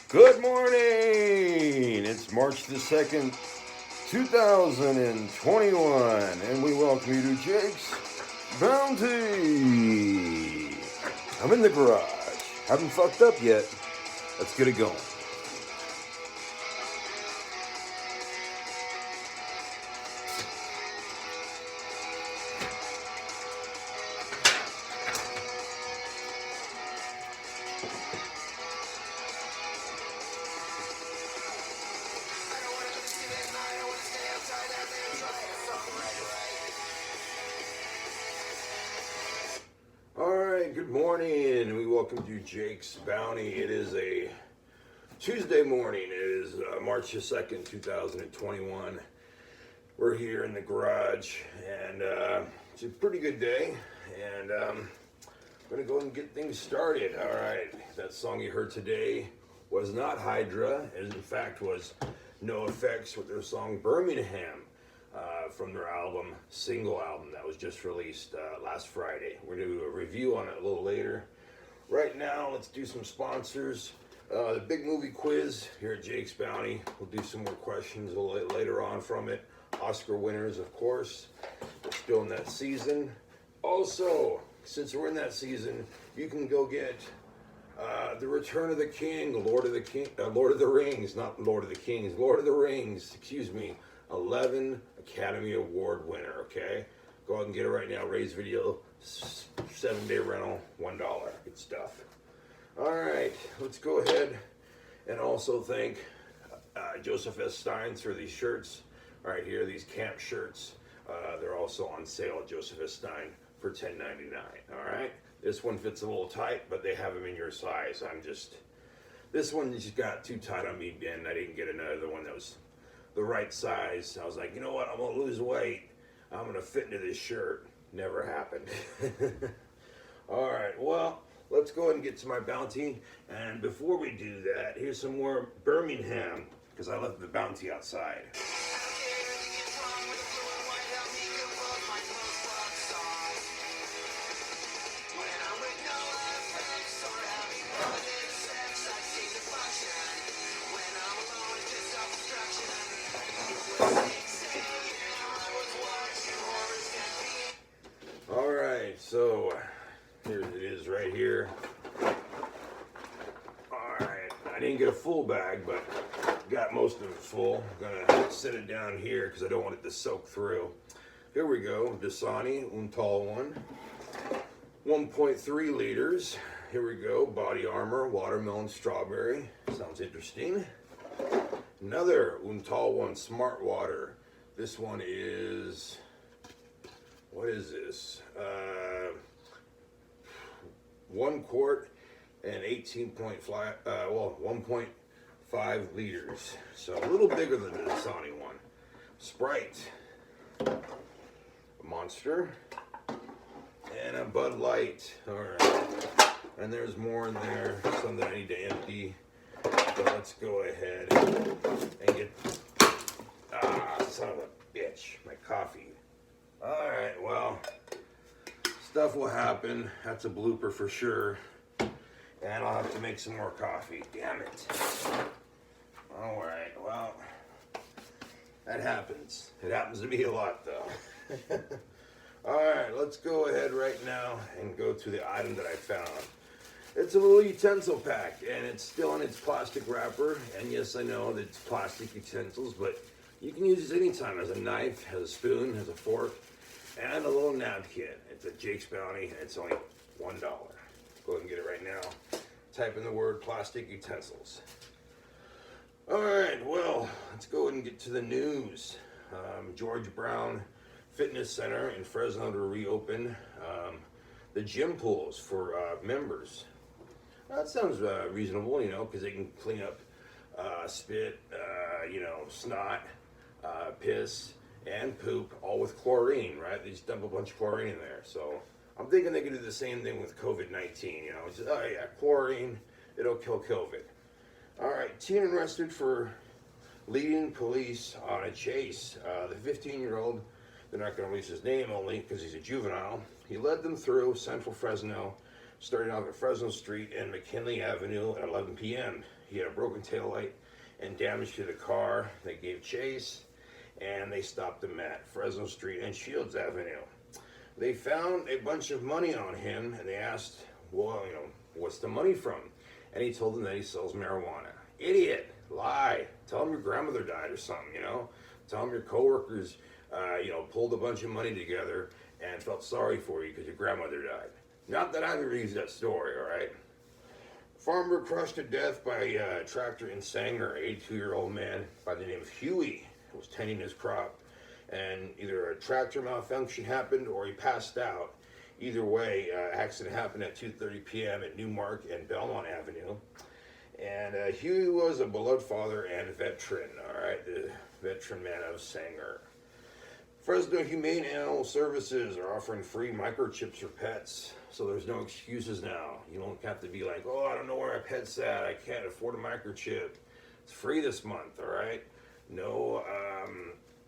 Good morning! It's March the 2nd, 2021, and we welcome you to Jake's Bounty. I'm in the garage. Haven't fucked up yet. Let's get it going. Alright, good morning. We welcome you to Jake's Bounty. It is a Tuesday morning. It is March the 2nd, 2021. We're here in the garage, and it's a pretty good day. And I'm going to go and get things started. Alright, that song you heard today was not Hydra. It, in fact, was No Effects with their song Birmingham. From their single album that was just released last Friday. We're going to do a review on it a little later. Right now, let's do some sponsors. The big movie quiz here at Jake's Bounty. We'll do some more questions a little later on from it. Oscar winners, of course. We're still in that season. Also, since we're in that season, you can go get The Return of the King, Lord of the Rings, not Lord of the Kings, Lord of the Rings, excuse me. 11 Academy Award winner, okay? Go ahead and get it right now. Ray's Video, 7-day rental, $1. Good stuff. All right, let's go ahead and also thank Joseph S. Steins for these shirts. All right, here, these camp shirts. They're also on sale at Joseph S. Stein for $10.99, all right? This one fits a little tight, but they have them in your size. This one just got too tight on me, and I didn't get another one that was the right size. I was like, you know what, I'm gonna lose weight, I'm gonna fit into this shirt. Never happened. All right, well, let's go ahead and get to my bounty. And before we do that, here's some more Birmingham, because I left the bounty outside. Alright, so here it is right here. Alright, I didn't get a full bag, but got most of it full. I'm gonna set it down here because I don't want it to soak through. Here we go, Dasani, Untal one. 1.3 liters. Here we go, Body Armor, Watermelon Strawberry. Sounds interesting. Another Untal one, Smart Water. This one is... what is this? 1 quart and 1.5 liters. So a little bigger than the Dasani one. Sprite, a Monster, and a Bud Light. All right. And there's more in there, some that I need to empty. So let's go ahead and get, son of a bitch, my coffee. Alright, well, stuff will happen. That's a blooper for sure. And I'll have to make some more coffee. Damn it. Alright, well, that happens. It happens to me a lot, though. Alright, let's go ahead right now and go to the item that I found. It's a little utensil pack, and it's still in its plastic wrapper. And yes, I know that it's plastic utensils, but you can use this anytime as a knife, as a spoon, as a fork, and a little napkin. It's a Jake's Bounty, and it's only $1. Go ahead and get it right now. Type in the word plastic utensils. All right, well, let's go ahead and get to the news. George Brown Fitness Center in Fresno to reopen the gym pools for members. That sounds reasonable, you know, because they can clean up spit, snot, piss, and poop, all with chlorine, right? They just dump a bunch of chlorine in there. So I'm thinking they can do the same thing with COVID-19, you know. It's just, oh yeah, chlorine, it'll kill COVID. All right, teen arrested for leading police on a chase. The 15-year-old, they're not going to release his name only because he's a juvenile. He led them through Central Fresno starting off at Fresno Street and McKinley Avenue at 11 p.m. He had a broken taillight and damage to the car. They gave chase, and they stopped him at Fresno Street and Shields Avenue. They found a bunch of money on him, and they asked, well, what's the money from? And he told them that he sells marijuana. Idiot. Lie. Tell them your grandmother died or something, Tell them your coworkers, pulled a bunch of money together and felt sorry for you because your grandmother died. Not that I've ever used that story, all right? Farmer crushed to death by a tractor in Sanger, 82-year-old man by the name of Huey, who was tending his crop. And either a tractor malfunction happened or he passed out. Either way, accident happened at 2:30 p.m. at Newmark and Belmont Avenue. And Huey was a beloved father and a veteran, all right, the veteran man of Sanger. Fresno Humane Animal Services are offering free microchips for pets, so there's no excuses now. You don't have to be like, oh, I don't know where my pet's at, I can't afford a microchip. It's free this month, all right? No,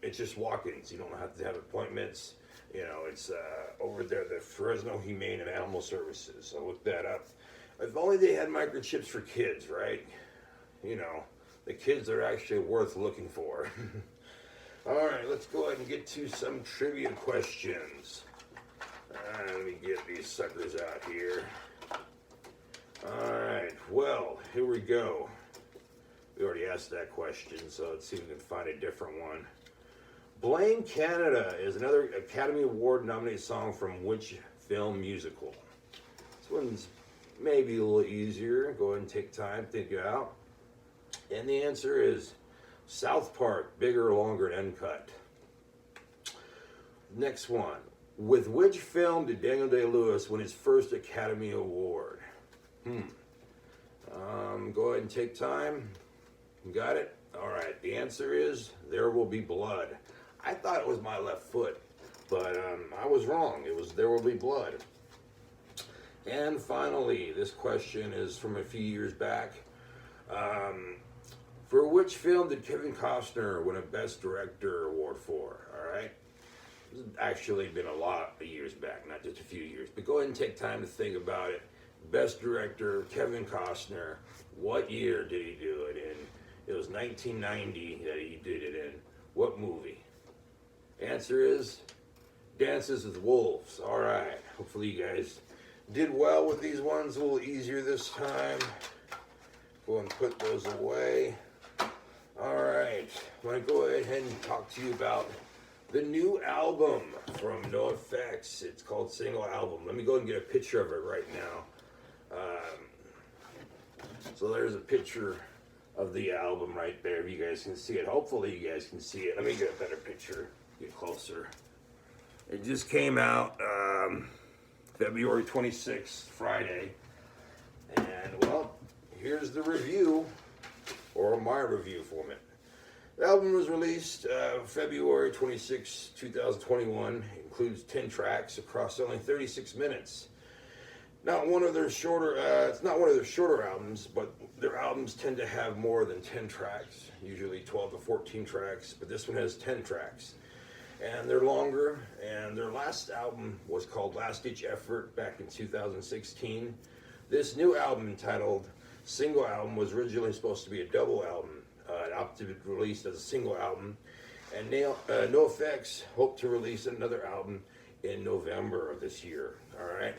it's just walk-ins. You don't have to have appointments. It's over there, the Fresno Humane and Animal Services. So look that up. If only they had microchips for kids, right? The kids are actually worth looking for. All right, let's go ahead and get to some trivia questions. Let me get these suckers out here. All right, well, here we go. We already asked that question, so let's see if we can find a different one. Blame Canada is another Academy Award nominated song from which film musical? This one's maybe a little easier. Go ahead and take time, think it out. And the answer is South Park, Bigger, Longer, and Uncut. Next one. With which film did Daniel Day-Lewis win his first Academy Award? Go ahead and take time. Got it? All right. The answer is There Will Be Blood. I thought it was My Left Foot, but I was wrong. It was There Will Be Blood. And finally, this question is from a few years back. For which film did Kevin Costner win a Best Director award for? All right. This has actually been a lot of years back, not just a few years. But go ahead and take time to think about it. Best Director, Kevin Costner. What year did he do it in? It was 1990 that he did it in. What movie? Answer is Dances with Wolves. All right. Hopefully you guys did well with these ones. A little easier this time. Go and put those away. All right. I'm going to go ahead and talk to you about the new album from NoFX. It's called Single Album. Let me go and get a picture of it right now. So there's a picture of the album right there. If you guys can see it. Hopefully you guys can see it. Let me get a better picture. Get closer. It just came out February 26th, Friday. And, well, here's the review, or my review from it. The album was released February 26, 2021. It includes 10 tracks across only 36 minutes. Not one of their shorter, it's not one of their shorter albums, but their albums tend to have more than 10 tracks, usually 12 to 14 tracks, but this one has 10 tracks. And they're longer, and their last album was called Last Ditch Effort back in 2016. This new album, entitled Single Album, was originally supposed to be a double album. It opted to be released as a single album, and NoFX hope to release another album in November of this year. All right,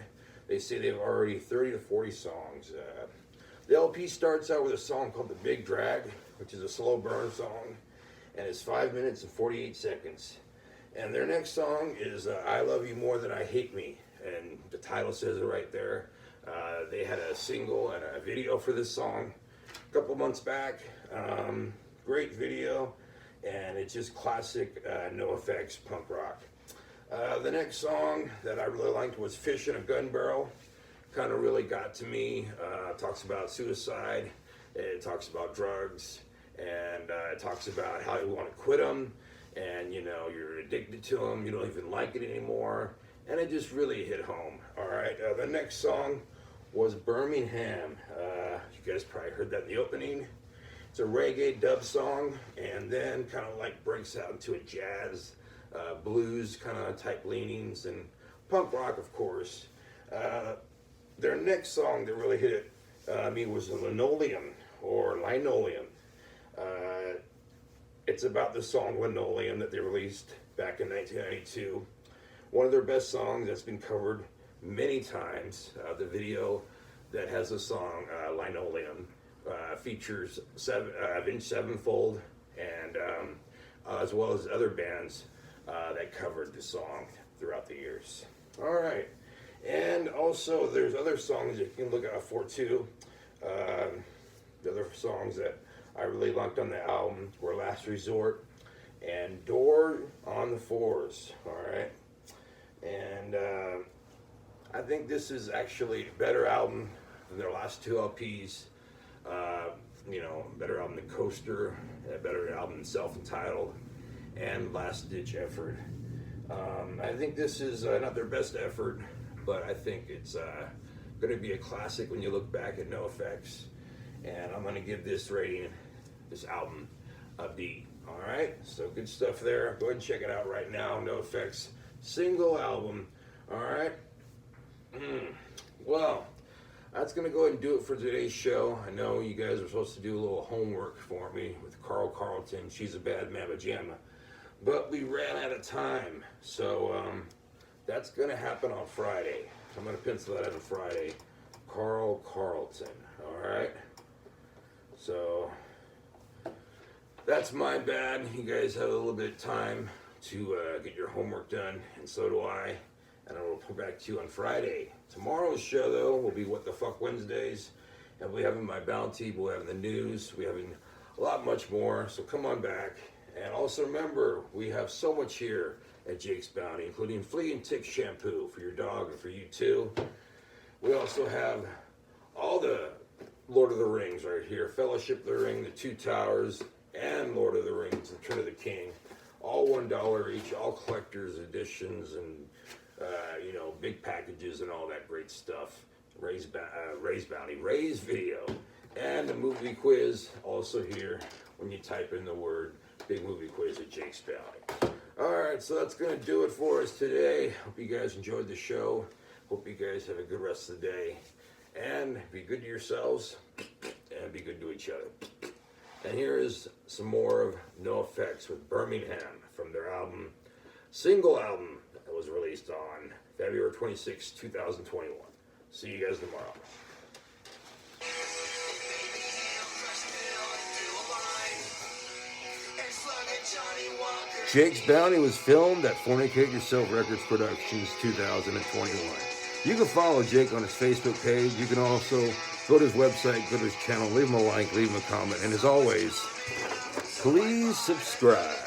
they say they have already 30 to 40 songs. The LP starts out with a song called The Big Drag, which is a slow burn song, and it's 5 minutes and 48 seconds. And their next song is I Love You More Than I Hate Me, and the title says it right there. They had a single and a video for this song a couple months back. Great video, and it's just classic NoFX punk rock. The next song that I really liked was Fish in a Gun Barrel. Kind of really got to me. It talks about suicide, it talks about drugs, and it talks about how you want to quit them, and you're addicted to them, you don't even like it anymore, and it just really hit home. All right, the next song was Birmingham. You guys probably heard that in the opening. It's a reggae dub song, and then kind of like breaks out into a jazz, blues kind of type leanings, and punk rock, of course. their next song that really hit me was Linoleum, or Linoleum. It's about the song Linoleum that they released back in 1992. One of their best songs that's been covered many times. The video that has the song Linoleum features Avenged Sevenfold, and as well as other bands that covered the song throughout the years. All right, and also there's other songs that you can look out for too. The other songs that I really liked on the album were Last Resort and Door on the Fours. All right, and I think this is actually a better album than their last two LPs. Better album than Coaster, a better album than Self-Entitled, and Last Ditch Effort. I think this is not their best effort, but I think it's going to be a classic when you look back at NoFX. And I'm going to give this album, a B. All right, so good stuff there. Go ahead and check it out right now. NoFX single album. All right. Well, that's going to go ahead and do it for today's show. I know you guys are supposed to do a little homework for me with Carl Carlton, She's a Bad Mamma Jamma. But we ran out of time. So that's going to happen on Friday. I'm going to pencil that out on Friday. Carl Carlton. All right. So that's my bad. You guys have a little bit of time to get your homework done, and so do I. And I will come back to you on Friday. Tomorrow's show, though, will be What the Fuck Wednesdays. And we'll be having my bounty, we'll be having the news, we'll be having a lot much more. So come on back. And also remember, we have so much here at Jake's Bounty, including flea and tick shampoo for your dog and for you too. We also have all the Lord of the Rings right here. Fellowship of the Ring, the Two Towers, and Lord of the Rings, Return of the King. All $1 each, all collector's editions, and big packages and all that great stuff. Ray's Bounty, Ray's video, and the movie quiz also here when you type in the word Big Movie Quiz at Jake's Bounty. All right, so that's going to do it for us today. Hope you guys enjoyed the show. Hope you guys have a good rest of the day. And be good to yourselves and be good to each other. And here is some more of NoFX with Birmingham from their single album that was released on February 26, 2021. See you guys tomorrow. Jake's Bounty was filmed at Fornicate Yourself Records Productions 2021. You can follow Jake on his Facebook page. You can also go to his website, go to his channel, leave him a like, leave him a comment. And as always, please subscribe.